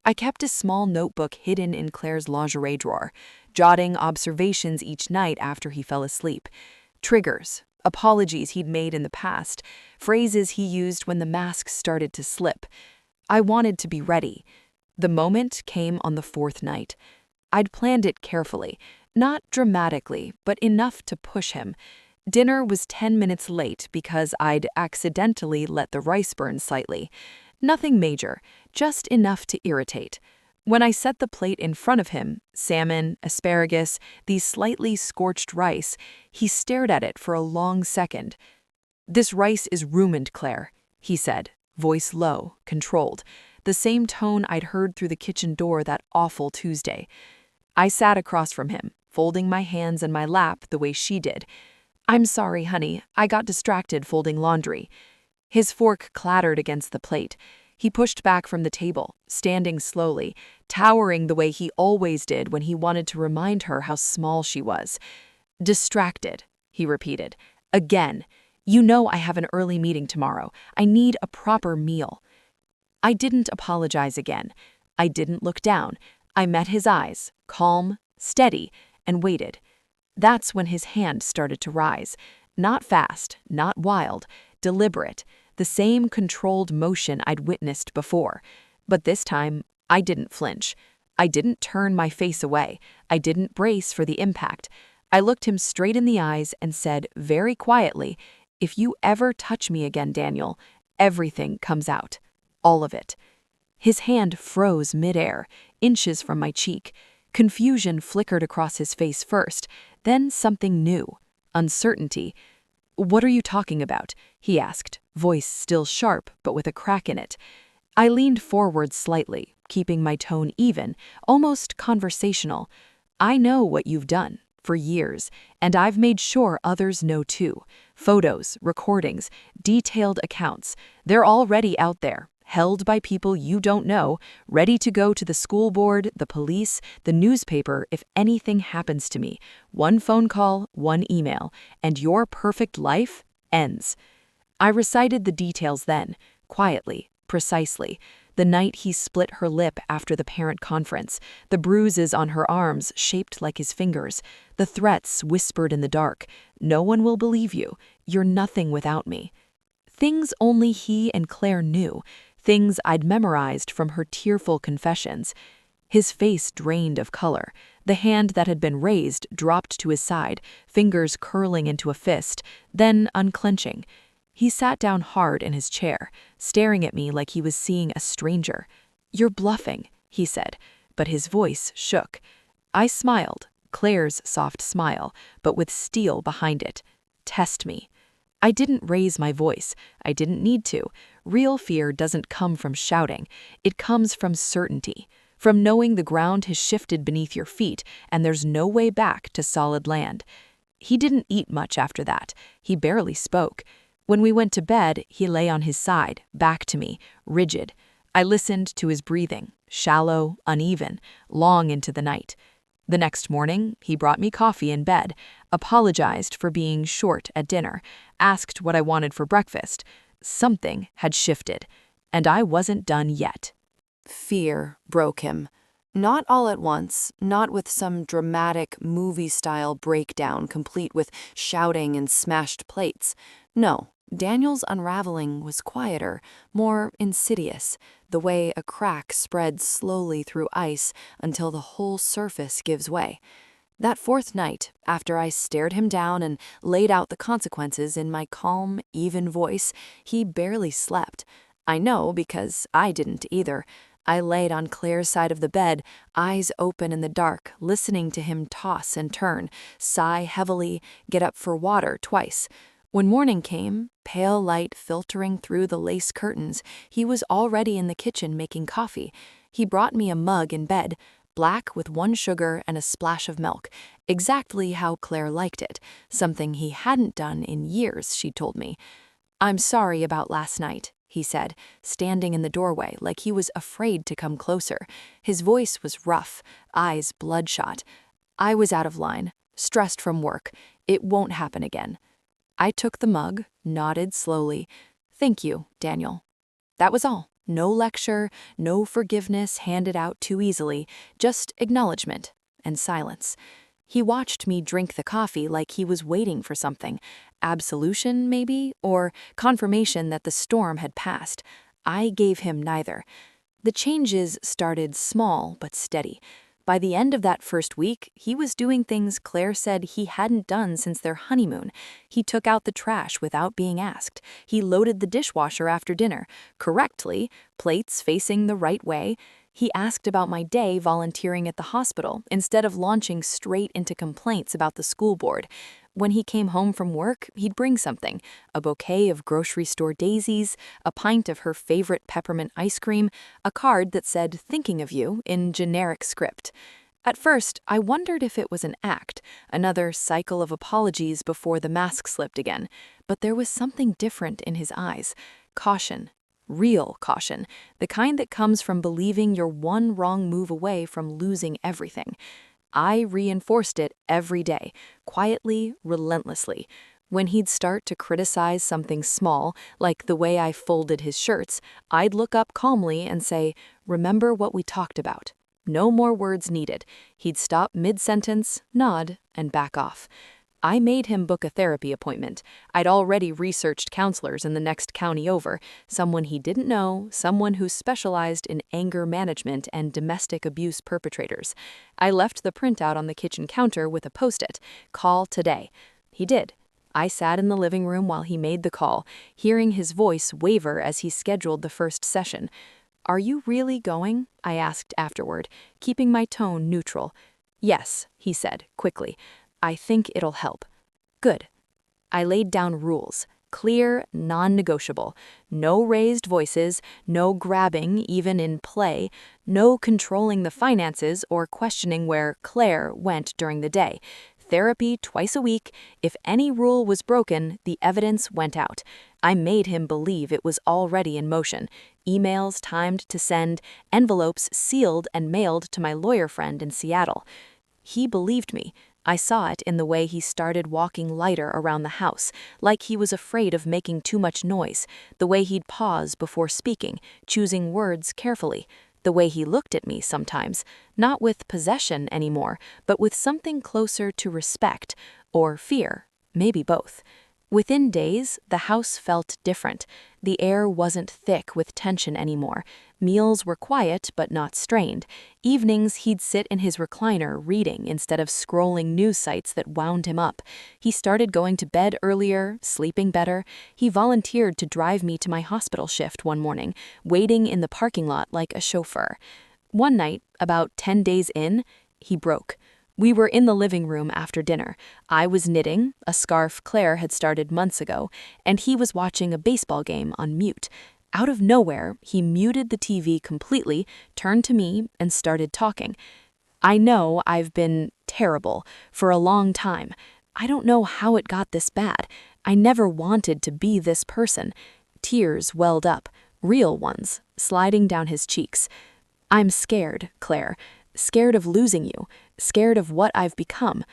I kept a small notebook hidden in Claire's lingerie drawer, jotting observations each night after he fell asleep. Triggers, apologies he'd made in the past, phrases he used when the mask started to slip. I wanted to be ready. The moment came on the 4th night. I'd planned it carefully, not dramatically, but enough to push him. Dinner was 10 minutes late because I'd accidentally let the rice burn slightly. Nothing major, just enough to irritate. When I set the plate in front of him, salmon, asparagus, these slightly scorched rice, he stared at it for a long second. "This rice is ruined, Claire," he said, voice low, controlled, the same tone I'd heard through the kitchen door that awful Tuesday. I sat across from him, folding my hands in my lap the way she did. "I'm sorry, honey, I got distracted folding laundry." His fork clattered against the plate. He pushed back from the table, standing slowly, towering the way he always did when he wanted to remind her how small she was. "Distracted," he repeated. "Again. You know I have an early meeting tomorrow. I need a proper meal." I didn't apologize again. I didn't look down. I met his eyes, calm, steady, and waited. That's when his hand started to rise. Not fast, not wild, deliberate, the same controlled motion I'd witnessed before. But this time, I didn't flinch. I didn't turn my face away. I didn't brace for the impact. I looked him straight in the eyes and said very quietly, "If you ever touch me again, Daniel, everything comes out. All of it." His hand froze midair, inches from my cheek. Confusion flickered across his face first, then something new, uncertainty. "What are you talking about?" he asked, voice still sharp but with a crack in it. I leaned forward slightly, keeping my tone even, almost conversational. "I know what you've done, for years, and I've made sure others know too. Photos, recordings, detailed accounts, they're already out there, held by people you don't know, ready to go to the school board, the police, the newspaper if anything happens to me. One phone call, one email, and your perfect life ends. I recited the details then, quietly, precisely. The night he split her lip after the parent conference, the bruises on her arms shaped like his fingers, the threats whispered in the dark. No one will believe you. You're nothing without me. Things only he and Claire knew, things I'd memorized from her tearful confessions. His face drained of color. The hand that had been raised dropped to his side, fingers curling into a fist, then unclenching. He sat down hard in his chair, staring at me like he was seeing a stranger. "You're bluffing," he said, but his voice shook. I smiled, Claire's soft smile, but with steel behind it. "Test me." I didn't raise my voice. I didn't need to. Real fear doesn't come from shouting. It comes from certainty, from knowing the ground has shifted beneath your feet and there's no way back to solid land. He didn't eat much after that. He barely spoke. When we went to bed, he lay on his side, back to me, rigid. I listened to his breathing, shallow, uneven, long into the night. The next morning, he brought me coffee in bed, apologized for being short at dinner, asked what I wanted for breakfast. Something had shifted, and I wasn't done yet. Fear broke him. Not all at once, not with some dramatic movie-style breakdown complete with shouting and smashed plates. No, Daniel's unraveling was quieter, more insidious, the way a crack spreads slowly through ice until the whole surface gives way. That fourth night, after I stared him down and laid out the consequences in my calm, even voice, he barely slept. I know because I didn't either. I laid on Claire's side of the bed, eyes open in the dark, listening to him toss and turn, sigh heavily, get up for water twice. When morning came, pale light filtering through the lace curtains, he was already in the kitchen making coffee. He brought me a mug in bed, black with 1 sugar and a splash of milk, exactly how Claire liked it, something he hadn't done in years, she told me. "I'm sorry about last night," he said, standing in the doorway like he was afraid to come closer. His voice was rough, eyes bloodshot. "I was out of line, stressed from work. It won't happen again." I took the mug, nodded slowly. "Thank you, Daniel." That was all. No lecture, no forgiveness handed out too easily, just acknowledgement and silence. He watched me drink the coffee like he was waiting for something. Absolution, maybe, or confirmation that the storm had passed. I gave him neither. The changes started small but steady. By the end of that first week, he was doing things Claire said he hadn't done since their honeymoon. He took out the trash without being asked. He loaded the dishwasher after dinner, correctly, plates facing the right way. He asked about my day volunteering at the hospital instead of launching straight into complaints about the school board. When he came home from work, he'd bring something, a bouquet of grocery store daisies, a pint of her favorite peppermint ice cream, a card that said, "Thinking of you," in generic script. At first, I wondered if it was an act, another cycle of apologies before the mask slipped again. But there was something different in his eyes. Caution. Real caution. The kind that comes from believing you're one wrong move away from losing everything. I reinforced it every day, quietly, relentlessly. When he'd start to criticize something small, like the way I folded his shirts, I'd look up calmly and say, "Remember what we talked about." No more words needed. He'd stop mid-sentence, nod, and back off. I made him book a therapy appointment. I'd already researched counselors in the next county over, someone he didn't know, someone who specialized in anger management and domestic abuse perpetrators. I left the printout on the kitchen counter with a post-it, "Call today." He did. I sat in the living room while he made the call, hearing his voice waver as he scheduled the first session. "Are you really going?" I asked afterward, keeping my tone neutral. "Yes," he said, quickly. "I think it'll help." Good. I laid down rules, clear, non-negotiable. No raised voices, no grabbing, even in play, no controlling the finances or questioning where Claire went during the day. Therapy twice a week. If any rule was broken, the evidence went out. I made him believe it was already in motion. Emails timed to send, envelopes sealed and mailed to my lawyer friend in Seattle. He believed me. I saw it in the way he started walking lighter around the house, like he was afraid of making too much noise, the way he'd pause before speaking, choosing words carefully, the way he looked at me sometimes, not with possession anymore, but with something closer to respect, or fear, maybe both. Within days, the house felt different. The air wasn't thick with tension anymore. Meals were quiet but not strained. Evenings, he'd sit in his recliner reading instead of scrolling news sites that wound him up. He started going to bed earlier, sleeping better. He volunteered to drive me to my hospital shift one morning, waiting in the parking lot like a chauffeur. One night, about 10 days in, he broke. We were in the living room after dinner. I was knitting, a scarf Claire had started months ago, and he was watching a baseball game on mute. Out of nowhere, he muted the TV completely, turned to me, and started talking. I know I've been terrible for a long time. I don't know how it got this bad. I never wanted to be this person. Tears welled up, real ones, sliding down his cheeks. I'm scared, Claire. Scared of losing you, scared of what I've become.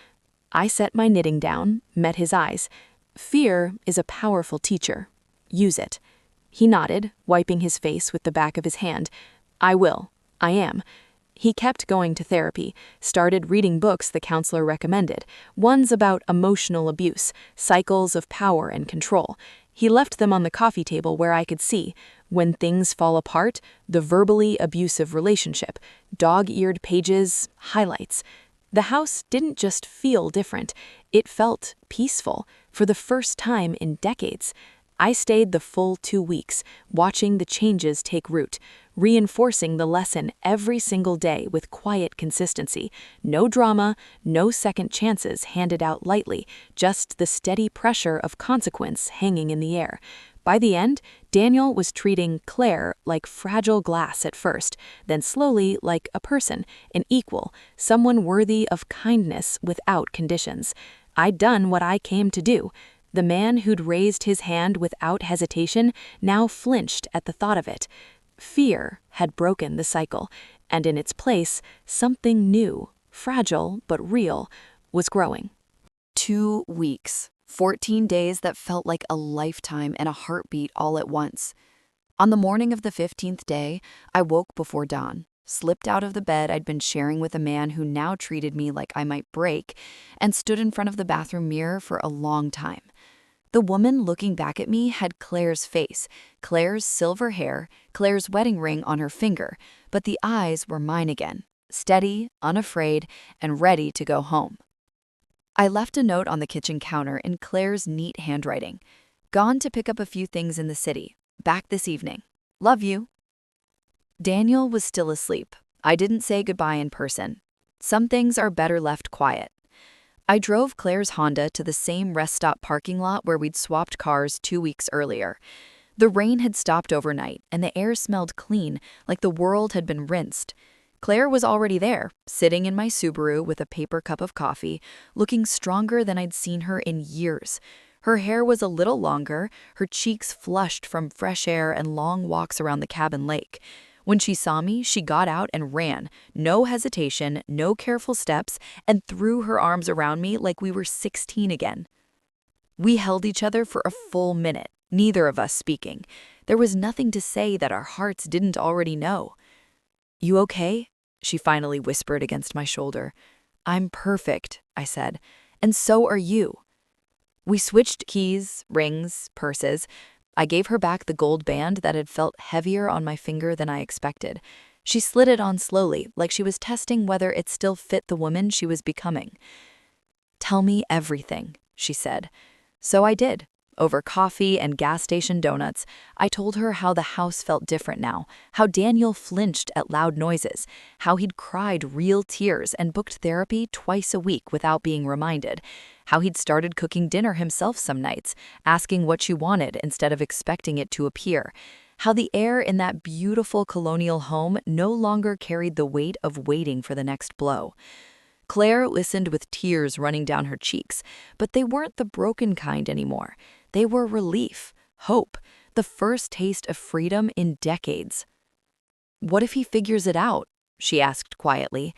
I set my knitting down, met his eyes. Fear is a powerful teacher. Use it. He nodded, wiping his face with the back of his hand. I will. I am. He kept going to therapy, started reading books the counselor recommended, ones about emotional abuse, cycles of power and control. He left them on the coffee table where I could see. When Things Fall Apart, The Verbally Abusive Relationship, dog-eared pages, highlights. The house didn't just feel different, it felt peaceful, for the first time in decades. I stayed the full 2 weeks, watching the changes take root, reinforcing the lesson every single day with quiet consistency. No drama, no second chances handed out lightly, just the steady pressure of consequence hanging in the air. By the end, Daniel was treating Claire like fragile glass at first, then slowly like a person, an equal, someone worthy of kindness without conditions. I'd done what I came to do. The man who'd raised his hand without hesitation now flinched at the thought of it. Fear had broken the cycle, and in its place, something new, fragile but real, was growing. 2 weeks. 14 days that felt like a lifetime and a heartbeat all at once. On the morning of the 15th day, I woke before dawn, slipped out of the bed I'd been sharing with a man who now treated me like I might break, and stood in front of the bathroom mirror for a long time. The woman looking back at me had Claire's face, Claire's silver hair, Claire's wedding ring on her finger, but the eyes were mine again, steady, unafraid, and ready to go home. I left a note on the kitchen counter in Claire's neat handwriting. Gone to pick up a few things in the city. Back this evening. Love you. Daniel was still asleep. I didn't say goodbye in person. Some things are better left quiet. I drove Claire's Honda to the same rest stop parking lot where we'd swapped cars 2 weeks earlier. The rain had stopped overnight, and the air smelled clean, like the world had been rinsed. Claire was already there, sitting in my Subaru with a paper cup of coffee, looking stronger than I'd seen her in years. Her hair was a little longer, her cheeks flushed from fresh air and long walks around the cabin lake. When she saw me, she got out and ran, no hesitation, no careful steps, and threw her arms around me like we were 16 again. We held each other for a full minute, neither of us speaking. There was nothing to say that our hearts didn't already know. You okay? She finally whispered against my shoulder. I'm perfect, I said, and so are you. We switched keys, rings, purses. I gave her back the gold band that had felt heavier on my finger than I expected. She slid it on slowly, like she was testing whether it still fit the woman she was becoming. Tell me everything, she said. So I did. Over coffee and gas station donuts, I told her how the house felt different now, how Daniel flinched at loud noises, how he'd cried real tears and booked therapy twice a week without being reminded, how he'd started cooking dinner himself some nights, asking what she wanted instead of expecting it to appear, how the air in that beautiful colonial home no longer carried the weight of waiting for the next blow. Claire listened with tears running down her cheeks, but they weren't the broken kind anymore. They were relief, hope, the first taste of freedom in decades. "What if he figures it out?" she asked quietly.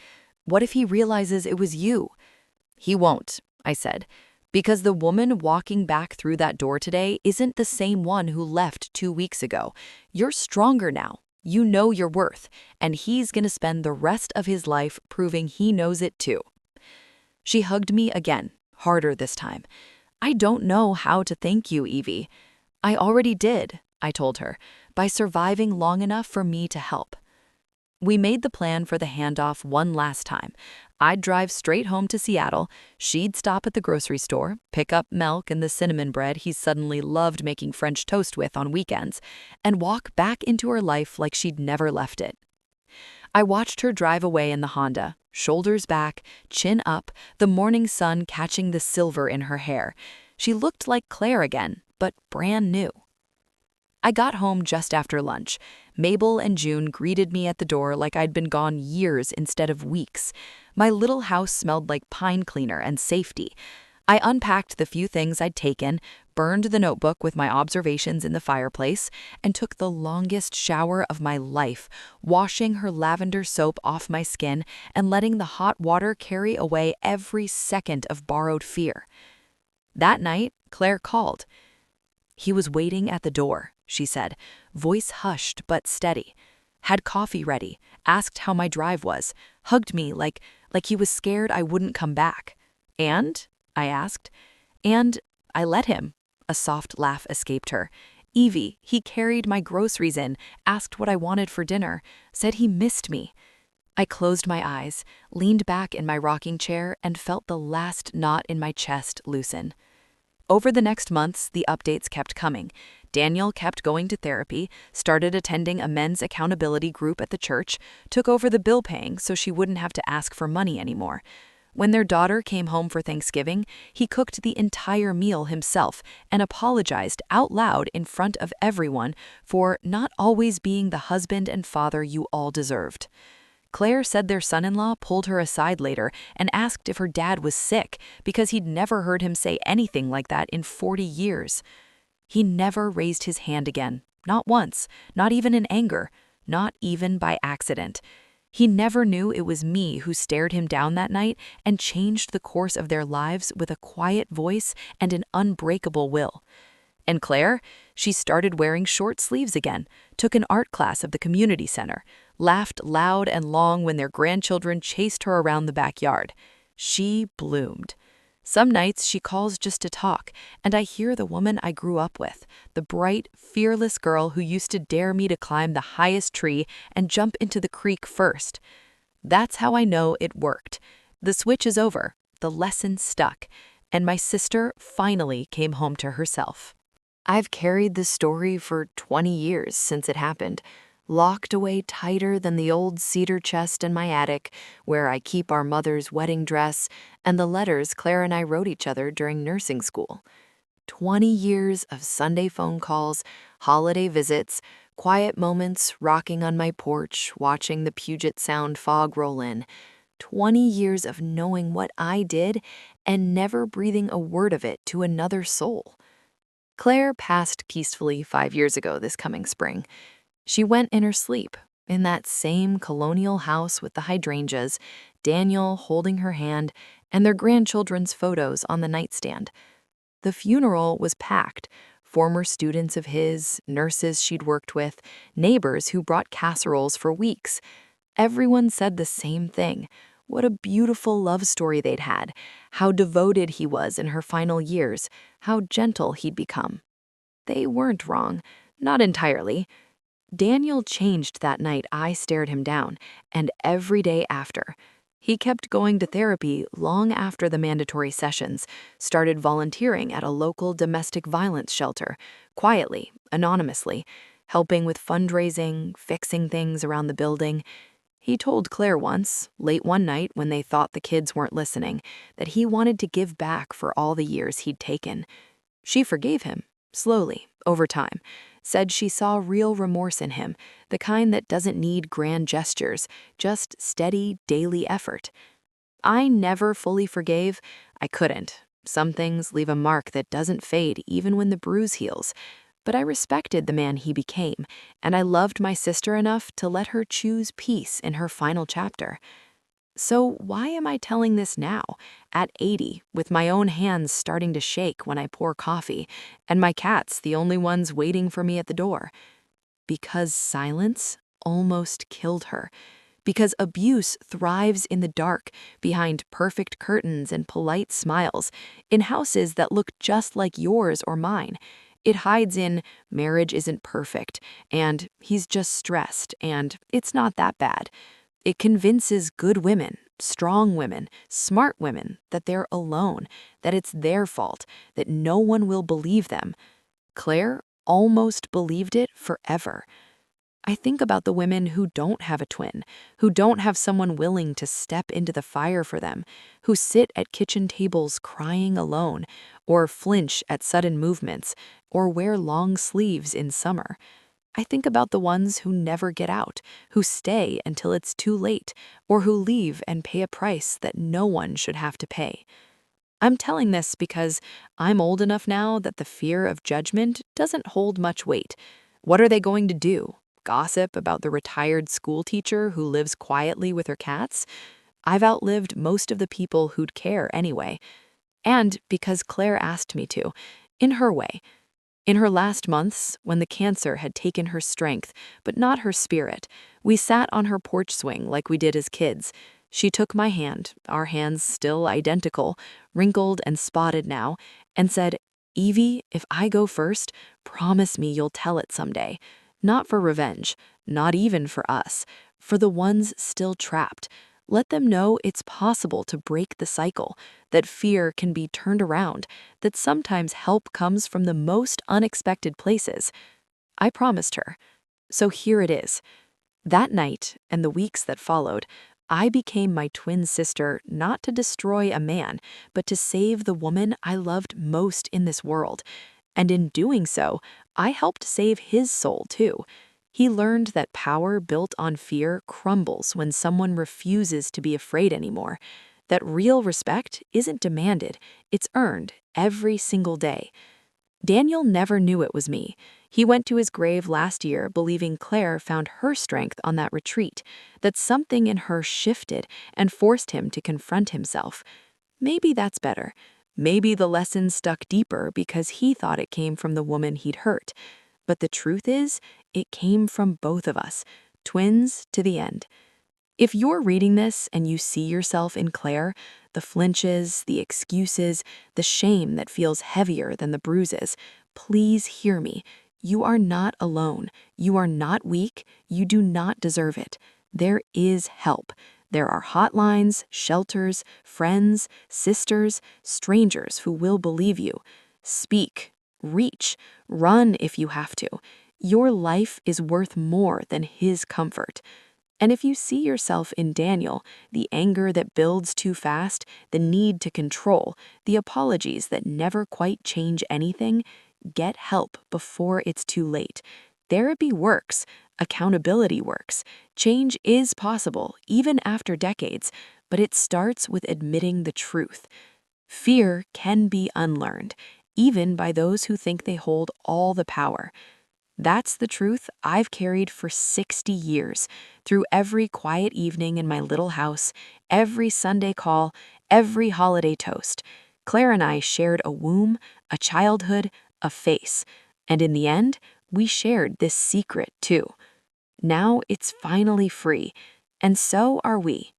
"What if he realizes it was you?" "He won't," I said, "because the woman walking back through that door today isn't the same one who left 2 weeks ago. You're stronger now. You know your worth, and he's gonna spend the rest of his life proving he knows it too." She hugged me again, harder this time. "I don't know how to thank you, Evie." "I already did," I told her, "by surviving long enough for me to help." We made the plan for the handoff one last time. I'd drive straight home to Seattle, she'd stop at the grocery store, pick up milk and the cinnamon bread he suddenly loved making French toast with on weekends, and walk back into her life like she'd never left it. I watched her drive away in the Honda, shoulders back, chin up, the morning sun catching the silver in her hair. She looked like Claire again, but brand new. I got home just after lunch. Mabel and June greeted me at the door like I'd been gone years instead of weeks. My little house smelled like pine cleaner and safety. I unpacked the few things I'd taken, burned the notebook with my observations in the fireplace, and took the longest shower of my life, washing her lavender soap off my skin and letting the hot water carry away every second of borrowed fear. That night, Claire called. "He was waiting at the door," she said, voice hushed but steady. "Had coffee ready, asked how my drive was, hugged me like he was scared I wouldn't come back." "And?" I asked. "And I let him." A soft laugh escaped her. "Evie, he carried my groceries in, asked what I wanted for dinner, said he missed me." I closed my eyes, leaned back in my rocking chair, and felt the last knot in my chest loosen. Over the next months, the updates kept coming. Daniel kept going to therapy, started attending a men's accountability group at the church, took over the bill paying so she wouldn't have to ask for money anymore. When their daughter came home for Thanksgiving, he cooked the entire meal himself and apologized out loud in front of everyone for not always being the husband and father you all deserved. Claire said their son-in-law pulled her aside later and asked if her dad was sick because he'd never heard him say anything like that in 40 years. He never raised his hand again, not once, not even in anger, not even by accident. He never knew it was me who stared him down that night and changed the course of their lives with a quiet voice and an unbreakable will. And Claire, she started wearing short sleeves again, took an art class at the community center, laughed loud and long when their grandchildren chased her around the backyard. She bloomed. Some nights she calls just to talk, and I hear the woman I grew up with, the bright, fearless girl who used to dare me to climb the highest tree and jump into the creek first. That's how I know it worked. The switch is over, the lesson stuck, and my sister finally came home to herself. I've carried this story for 20 years since it happened, locked away tighter than the old cedar chest in my attic, where I keep our mother's wedding dress and the letters Claire and I wrote each other during nursing school. 20 years of Sunday phone calls, holiday visits, quiet moments rocking on my porch, watching the Puget Sound fog roll in. 20 years of knowing what I did and never breathing a word of it to another soul. Claire passed peacefully 5 years ago this coming spring. She went in her sleep, in that same colonial house with the hydrangeas, Daniel holding her hand, and their grandchildren's photos on the nightstand. The funeral was packed. Former students of his, nurses she'd worked with, neighbors who brought casseroles for weeks. Everyone said the same thing. What a beautiful love story they'd had, how devoted he was in her final years, how gentle he'd become. They weren't wrong, not entirely. Daniel changed that night I stared him down, and every day after. He kept going to therapy long after the mandatory sessions, started volunteering at a local domestic violence shelter, quietly, anonymously, helping with fundraising, fixing things around the building. He told Claire once, late one night when they thought the kids weren't listening, that he wanted to give back for all the years he'd taken. She forgave him, slowly, over time, said she saw real remorse in him, the kind that doesn't need grand gestures, just steady, daily effort. I never fully forgave. I couldn't. Some things leave a mark that doesn't fade even when the bruise heals. But I respected the man he became, and I loved my sister enough to let her choose peace in her final chapter. So why am I telling this now, at 80, with my own hands starting to shake when I pour coffee, and my cats the only ones waiting for me at the door? Because silence almost killed her. Because abuse thrives in the dark, behind perfect curtains and polite smiles, in houses that look just like yours or mine. It hides in marriage isn't perfect, and he's just stressed, and it's not that bad. It convinces good women, strong women, smart women that they're alone, that it's their fault, that no one will believe them. Claire almost believed it forever. I think about the women who don't have a twin, who don't have someone willing to step into the fire for them, who sit at kitchen tables crying alone, or flinch at sudden movements, or wear long sleeves in summer. I think about the ones who never get out, who stay until it's too late, or who leave and pay a price that no one should have to pay. I'm telling this because I'm old enough now that the fear of judgment doesn't hold much weight. What are they going to do? Gossip about the retired school teacher who lives quietly with her cats? I've outlived most of the people who'd care anyway. And because Claire asked me to, in her way. In her last months, when the cancer had taken her strength, but not her spirit, we sat on her porch swing like we did as kids. She took my hand, our hands still identical, wrinkled and spotted now, and said, "Evie, if I go first, promise me you'll tell it someday. Not for revenge, not even for us, for the ones still trapped. Let them know it's possible to break the cycle, that fear can be turned around, that sometimes help comes from the most unexpected places." I promised her. So here it is. That night, and the weeks that followed, I became my twin sister not to destroy a man, but to save the woman I loved most in this world. And in doing so, I helped save his soul too. He learned that power built on fear crumbles when someone refuses to be afraid anymore, that real respect isn't demanded, it's earned every single day. Daniel never knew it was me. He went to his grave last year believing Claire found her strength on that retreat, that something in her shifted and forced him to confront himself. Maybe that's better. Maybe the lesson stuck deeper because he thought it came from the woman he'd hurt. But the truth is, it came from both of us, twins to the end. If you're reading this and you see yourself in Claire, the flinches, the excuses, the shame that feels heavier than the bruises, please hear me. You are not alone. You are not weak. You do not deserve it. There is help. There are hotlines, shelters, friends, sisters, strangers who will believe you. Speak, reach, run if you have to. Your life is worth more than his comfort. And if you see yourself in Daniel, the anger that builds too fast, the need to control, the apologies that never quite change anything, get help before it's too late. Therapy works. Accountability works. Change is possible, even after decades, but it starts with admitting the truth. Fear can be unlearned, even by those who think they hold all the power. That's the truth I've carried for 60 years, through every quiet evening in my little house, every Sunday call, every holiday toast. Claire and I shared a womb, a childhood, a face, and in the end, we shared this secret too. Now it's finally free, and so are we.